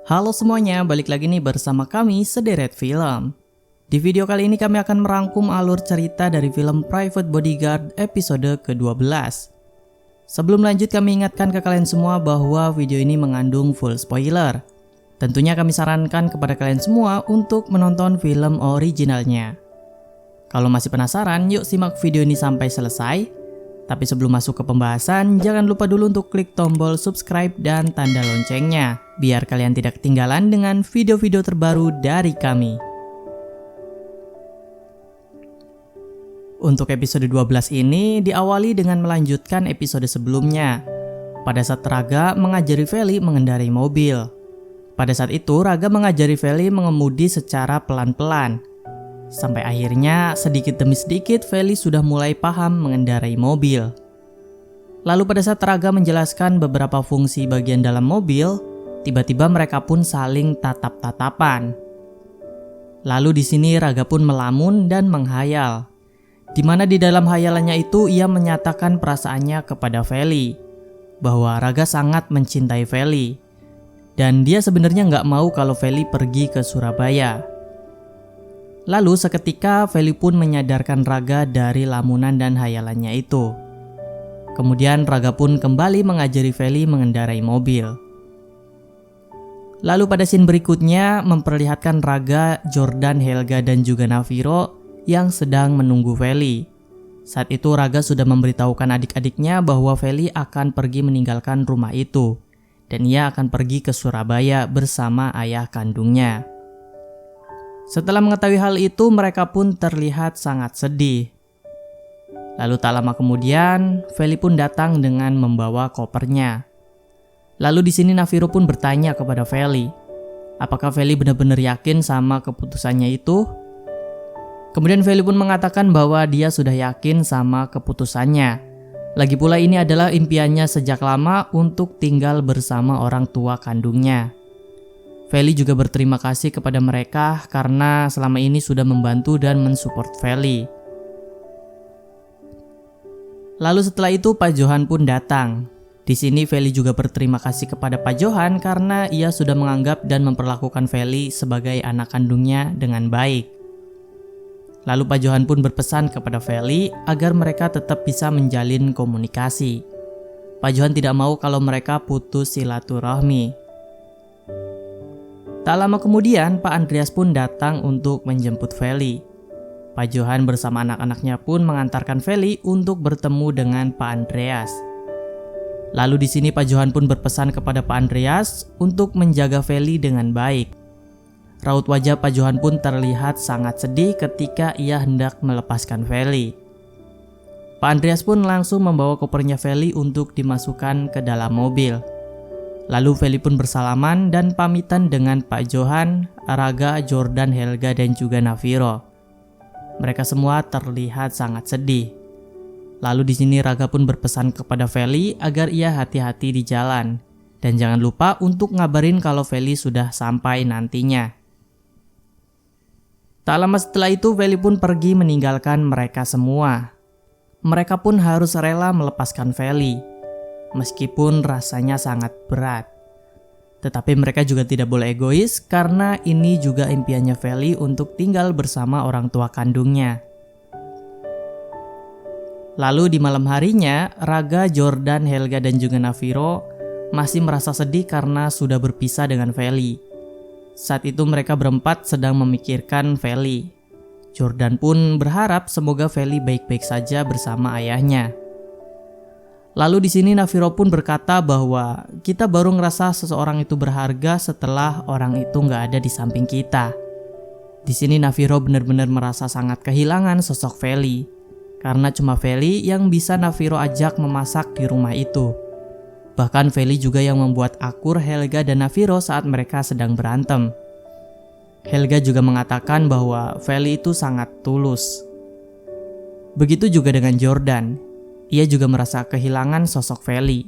Halo semuanya, balik lagi nih bersama kami Sederet Film. Di video kali ini kami akan merangkum alur cerita dari film Private Bodyguard episode ke-12. Sebelum lanjut kami ingatkan ke kalian semua bahwa video ini mengandung full spoiler. Tentunya kami sarankan kepada kalian semua untuk menonton film originalnya. Kalau masih penasaran, yuk simak video ini sampai selesai. Tapi sebelum masuk ke pembahasan, jangan lupa dulu untuk klik tombol subscribe dan tanda loncengnya, biar kalian tidak ketinggalan dengan video-video terbaru dari kami. Untuk episode 12 ini diawali dengan melanjutkan episode sebelumnya. Pada saat Raga mengajari Feli mengendarai mobil. Pada saat itu Raga mengajari Feli mengemudi secara pelan-pelan. Sampai akhirnya sedikit demi sedikit Feli sudah mulai paham mengendarai mobil. Lalu pada saat Raga menjelaskan beberapa fungsi bagian dalam mobil, tiba-tiba mereka pun saling tatap-tatapan. Lalu di sini Raga pun melamun dan menghayal. Di mana di dalam hayalannya itu ia menyatakan perasaannya kepada Feli, bahwa Raga sangat mencintai Feli. Dan dia sebenarnya nggak mau kalau Feli pergi ke Surabaya. Lalu seketika Feli pun menyadarkan Raga dari lamunan dan hayalannya itu. Kemudian Raga pun kembali mengajari Feli mengendarai mobil. Lalu pada scene berikutnya memperlihatkan Raga, Jordan, Helga dan juga Naviro yang sedang menunggu Feli. Saat itu Raga sudah memberitahukan adik-adiknya bahwa Feli akan pergi meninggalkan rumah itu. Dan ia akan pergi ke Surabaya bersama ayah kandungnya. Setelah mengetahui hal itu, mereka pun terlihat sangat sedih. Lalu tak lama kemudian, Feli pun datang dengan membawa kopernya. Lalu di sini Naviro pun bertanya kepada Feli, apakah Feli benar-benar yakin sama keputusannya itu? Kemudian Feli pun mengatakan bahwa dia sudah yakin sama keputusannya. Lagi pula ini adalah impiannya sejak lama untuk tinggal bersama orang tua kandungnya. Feli juga berterima kasih kepada mereka karena selama ini sudah membantu dan mensupport Feli. Lalu setelah itu Pak Johan pun datang. Di sini Feli juga berterima kasih kepada Pak Johan karena ia sudah menganggap dan memperlakukan Feli sebagai anak kandungnya dengan baik. Lalu Pak Johan pun berpesan kepada Feli agar mereka tetap bisa menjalin komunikasi. Pak Johan tidak mau kalau mereka putus silaturahmi. Tak lama kemudian, Pak Andreas pun datang untuk menjemput Feli. Pak Johan bersama anak-anaknya pun mengantarkan Feli untuk bertemu dengan Pak Andreas. Lalu di sini Pak Johan pun berpesan kepada Pak Andreas untuk menjaga Feli dengan baik. Raut wajah Pak Johan pun terlihat sangat sedih ketika ia hendak melepaskan Feli. Pak Andreas pun langsung membawa kopernya Feli untuk dimasukkan ke dalam mobil. Lalu Feli pun bersalaman dan pamitan dengan Pak Johan, Raga, Jordan, Helga dan juga Naviro. Mereka semua terlihat sangat sedih. Lalu di sini Raga pun berpesan kepada Feli agar ia hati-hati di jalan dan jangan lupa untuk ngabarin kalau Feli sudah sampai nantinya. Tak lama setelah itu Feli pun pergi meninggalkan mereka semua. Mereka pun harus rela melepaskan Feli. Meskipun rasanya sangat berat. Tetapi mereka juga tidak boleh egois karena ini juga impiannya Feli untuk tinggal bersama orang tua kandungnya. Lalu di malam harinya, Raga, Jordan, Helga dan juga Naviro masih merasa sedih karena sudah berpisah dengan Feli. Saat itu mereka berempat sedang memikirkan Feli. Jordan pun berharap semoga Feli baik-baik saja bersama ayahnya. Lalu di sini Naviro pun berkata bahwa kita baru ngerasa seseorang itu berharga setelah orang itu nggak ada di samping kita. Di sini Naviro benar-benar merasa sangat kehilangan sosok Feli. Karena cuma Feli yang bisa Naviro ajak memasak di rumah itu. Bahkan Feli juga yang membuat akur Helga dan Naviro saat mereka sedang berantem. Helga juga mengatakan bahwa Feli itu sangat tulus. Begitu juga dengan Jordan. Ia juga merasa kehilangan sosok Feli.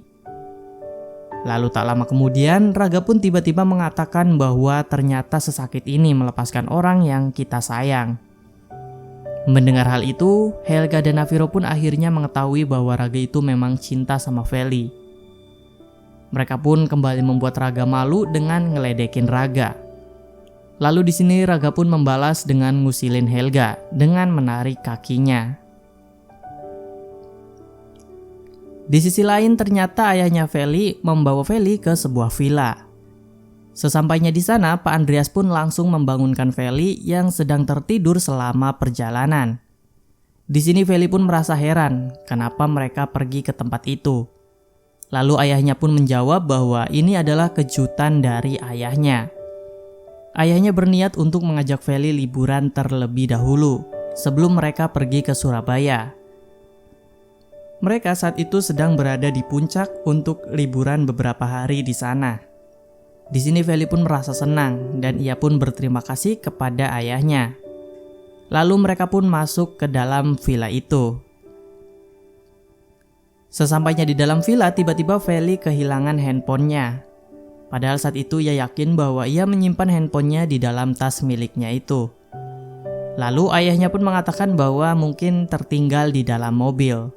Lalu tak lama kemudian, Raga pun tiba-tiba mengatakan bahwa ternyata sesakit ini melepaskan orang yang kita sayang. Mendengar hal itu, Helga dan Naviro pun akhirnya mengetahui bahwa Raga itu memang cinta sama Feli. Mereka pun kembali membuat Raga malu dengan ngeledekin Raga. Lalu di sini Raga pun membalas dengan ngusilin Helga dengan menarik kakinya. Di sisi lain ternyata ayahnya Feli membawa Feli ke sebuah villa. Sesampainya di sana, Pak Andreas pun langsung membangunkan Feli yang sedang tertidur selama perjalanan. Di sini Feli pun merasa heran kenapa mereka pergi ke tempat itu. Lalu ayahnya pun menjawab bahwa ini adalah kejutan dari ayahnya. Ayahnya berniat untuk mengajak Feli liburan terlebih dahulu sebelum mereka pergi ke Surabaya. Mereka saat itu sedang berada di puncak untuk liburan beberapa hari di sana. Di sini Feli pun merasa senang dan ia pun berterima kasih kepada ayahnya. Lalu mereka pun masuk ke dalam villa itu. Sesampainya di dalam villa, tiba-tiba Feli kehilangan handphonenya. Padahal saat itu ia yakin bahwa ia menyimpan handphonenya di dalam tas miliknya itu. Lalu ayahnya pun mengatakan bahwa mungkin tertinggal di dalam mobil.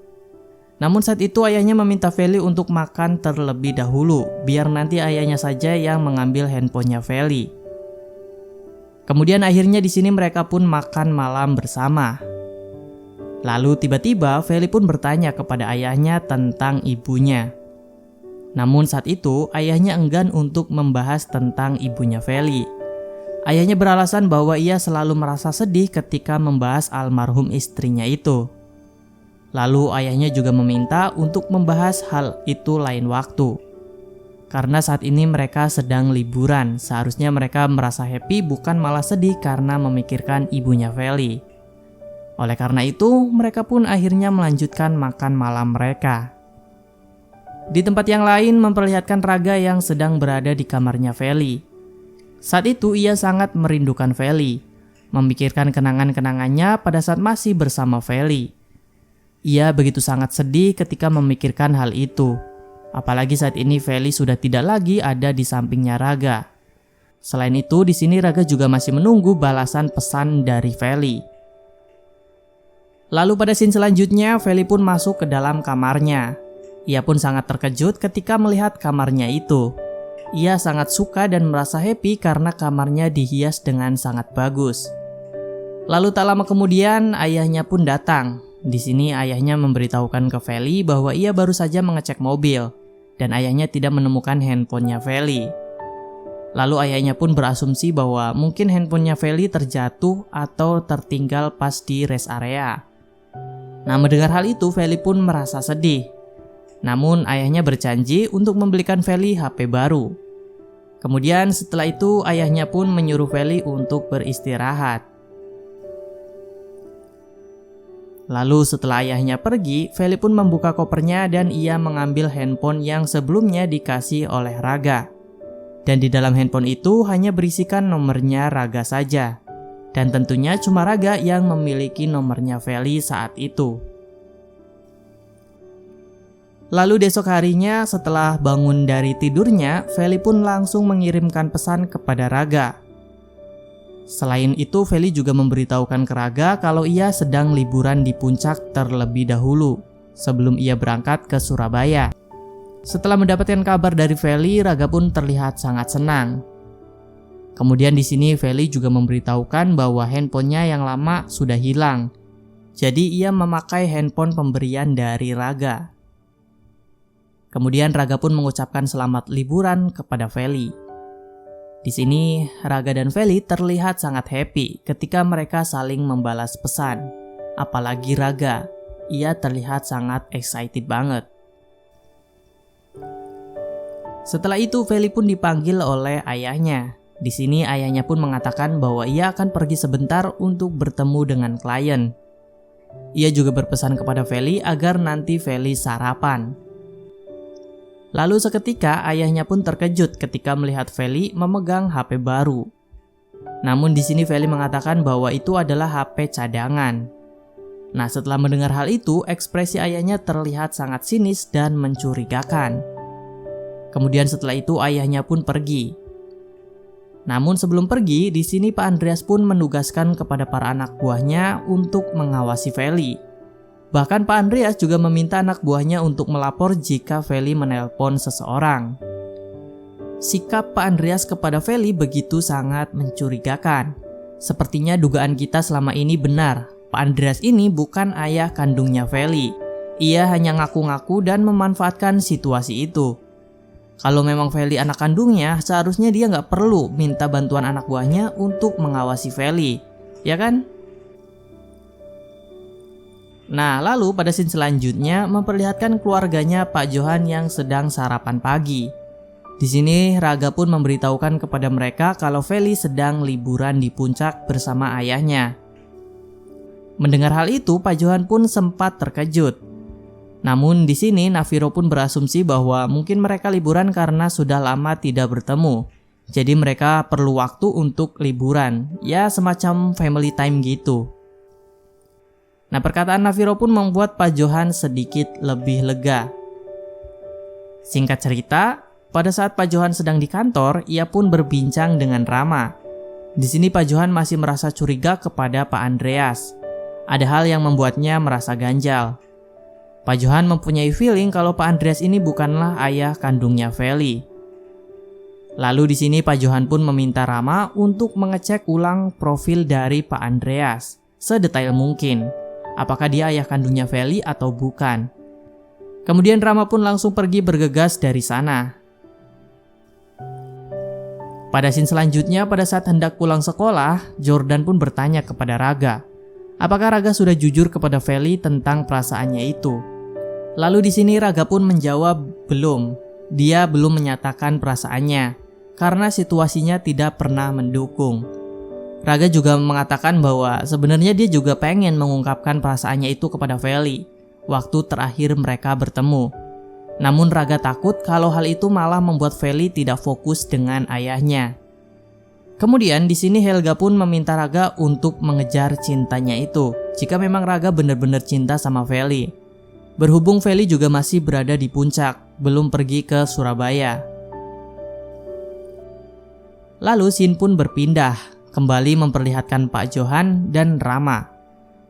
Namun saat itu ayahnya meminta Feli untuk makan terlebih dahulu, biar nanti ayahnya saja yang mengambil handphonenya Feli. Kemudian akhirnya di sini mereka pun makan malam bersama. Lalu tiba-tiba Feli pun bertanya kepada ayahnya tentang ibunya. Namun saat itu ayahnya enggan untuk membahas tentang ibunya Feli. Ayahnya beralasan bahwa ia selalu merasa sedih ketika membahas almarhum istrinya itu. Lalu ayahnya juga meminta untuk membahas hal itu lain waktu. Karena saat ini mereka sedang liburan, seharusnya mereka merasa happy bukan malah sedih karena memikirkan ibunya Feli. Oleh karena itu, mereka pun akhirnya melanjutkan makan malam mereka. Di tempat yang lain memperlihatkan Raga yang sedang berada di kamarnya Feli. Saat itu ia sangat merindukan Feli, memikirkan kenangan-kenangannya pada saat masih bersama Feli. Ia begitu sangat sedih ketika memikirkan hal itu. Apalagi saat ini Feli sudah tidak lagi ada di sampingnya Raga. Selain itu, di sini Raga juga masih menunggu balasan pesan dari Feli. Lalu pada scene selanjutnya, Feli pun masuk ke dalam kamarnya. Ia pun sangat terkejut ketika melihat kamarnya itu. Ia sangat suka dan merasa happy karena kamarnya dihias dengan sangat bagus. Lalu tak lama kemudian, ayahnya pun datang. Di sini ayahnya memberitahukan ke Feli bahwa ia baru saja mengecek mobil dan ayahnya tidak menemukan handphonenya Feli. Lalu ayahnya pun berasumsi bahwa mungkin handphonenya Feli terjatuh atau tertinggal pas di rest area. Nah, mendengar hal itu, Feli pun merasa sedih. Namun, ayahnya berjanji untuk membelikan Feli HP baru. Kemudian, setelah itu, ayahnya pun menyuruh Feli untuk beristirahat. Lalu, setelah ayahnya pergi, Feli pun membuka kopernya dan ia mengambil handphone yang sebelumnya dikasih oleh Raga. Dan di dalam handphone itu hanya berisikan nomornya Raga saja. Dan tentunya cuma Raga yang memiliki nomornya Feli saat itu. Lalu esok harinya setelah bangun dari tidurnya, Feli pun langsung mengirimkan pesan kepada Raga. Selain itu, Feli juga memberitahukan ke Raga kalau ia sedang liburan di puncak terlebih dahulu sebelum ia berangkat ke Surabaya. Setelah mendapatkan kabar dari Feli, Raga pun terlihat sangat senang. Kemudian di sini Feli juga memberitahukan bahwa handphonenya yang lama sudah hilang. Jadi ia memakai handphone pemberian dari Raga. Kemudian Raga pun mengucapkan selamat liburan kepada Feli. Di sini Raga dan Feli terlihat sangat happy ketika mereka saling membalas pesan. Apalagi Raga, ia terlihat sangat excited banget. Setelah itu Feli pun dipanggil oleh ayahnya. Di sini ayahnya pun mengatakan bahwa ia akan pergi sebentar untuk bertemu dengan klien. Ia juga berpesan kepada Feli agar nanti Feli sarapan. Lalu seketika ayahnya pun terkejut ketika melihat Feli memegang HP baru. Namun di sini Feli mengatakan bahwa itu adalah HP cadangan. Nah, setelah mendengar hal itu, ekspresi ayahnya terlihat sangat sinis dan mencurigakan. Kemudian setelah itu ayahnya pun pergi. Namun sebelum pergi, di sini Pak Andreas pun menugaskan kepada para anak buahnya untuk mengawasi Feli. Bahkan Pak Andreas juga meminta anak buahnya untuk melapor jika Feli menelpon seseorang. Sikap Pak Andreas kepada Feli begitu sangat mencurigakan. Sepertinya dugaan kita selama ini benar. Pak Andreas ini bukan ayah kandungnya Feli. Ia hanya ngaku-ngaku dan memanfaatkan situasi itu. Kalau memang Feli anak kandungnya, seharusnya dia nggak perlu minta bantuan anak buahnya untuk mengawasi Feli, ya kan? Nah, lalu pada scene selanjutnya memperlihatkan keluarganya Pak Johan yang sedang sarapan pagi. Di sini Raga pun memberitahukan kepada mereka kalau Feli sedang liburan di puncak bersama ayahnya. Mendengar hal itu, Pak Johan pun sempat terkejut. Namun di sini Nafiro pun berasumsi bahwa mungkin mereka liburan karena sudah lama tidak bertemu. Jadi mereka perlu waktu untuk liburan, ya semacam family time gitu. Nah, perkataan Nafiro pun membuat Pak Johan sedikit lebih lega. Singkat cerita, pada saat Pak Johan sedang di kantor, ia pun berbincang dengan Rama. Di sini Pak Johan masih merasa curiga kepada Pak Andreas. Ada hal yang membuatnya merasa ganjal. Pak Johan mempunyai feeling kalau Pak Andreas ini bukanlah ayah kandungnya Feli. Lalu di sini Pak Johan pun meminta Rama untuk mengecek ulang profil dari Pak Andreas sedetail mungkin. Apakah dia ayah kandungnya Feli atau bukan? Kemudian Rama pun langsung pergi bergegas dari sana. Pada scene selanjutnya, pada saat hendak pulang sekolah, Jordan pun bertanya kepada Raga, apakah Raga sudah jujur kepada Feli tentang perasaannya itu? Lalu di sini Raga pun menjawab belum. Dia belum menyatakan perasaannya karena situasinya tidak pernah mendukung. Raga juga mengatakan bahwa sebenarnya dia juga pengen mengungkapkan perasaannya itu kepada Feli waktu terakhir mereka bertemu. Namun Raga takut kalau hal itu malah membuat Feli tidak fokus dengan ayahnya. Kemudian di sini Helga pun meminta Raga untuk mengejar cintanya itu jika memang Raga benar-benar cinta sama Feli. Berhubung Feli juga masih berada di puncak, belum pergi ke Surabaya. Lalu scene pun berpindah, kembali memperlihatkan Pak Johan dan Rama.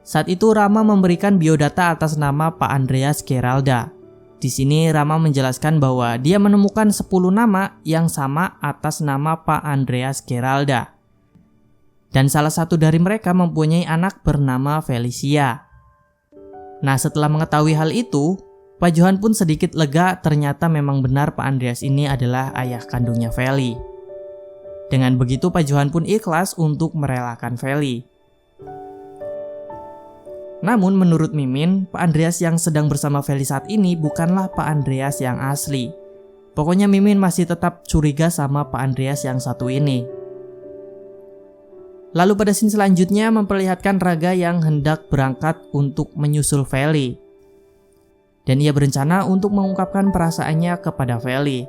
Saat itu Rama memberikan biodata atas nama Pak Andreas Geralda. Di sini Rama menjelaskan bahwa dia menemukan 10 nama yang sama atas nama Pak Andreas Geralda. Dan salah satu dari mereka mempunyai anak bernama Felicia. Nah, setelah mengetahui hal itu, Pak Johan pun sedikit lega, ternyata memang benar Pak Andreas ini adalah ayah kandungnya Feli. Dengan begitu Pak Johan pun ikhlas untuk merelakan Feli. Namun menurut Mimin, Pak Andreas yang sedang bersama Feli saat ini bukanlah Pak Andreas yang asli. Pokoknya Mimin masih tetap curiga sama Pak Andreas yang satu ini. Lalu pada scene selanjutnya memperlihatkan Raga yang hendak berangkat untuk menyusul Feli. Dan ia berencana untuk mengungkapkan perasaannya kepada Feli.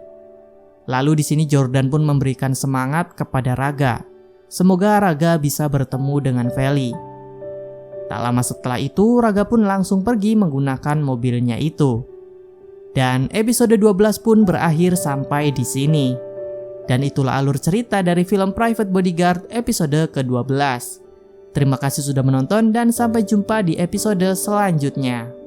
Lalu di sini Jordan pun memberikan semangat kepada Raga. Semoga Raga bisa bertemu dengan Feli. Tak lama setelah itu, Raga pun langsung pergi menggunakan mobilnya itu. Dan episode 12 pun berakhir sampai di sini. Dan itulah alur cerita dari film Private Bodyguard episode ke-12. Terima kasih sudah menonton dan sampai jumpa di episode selanjutnya.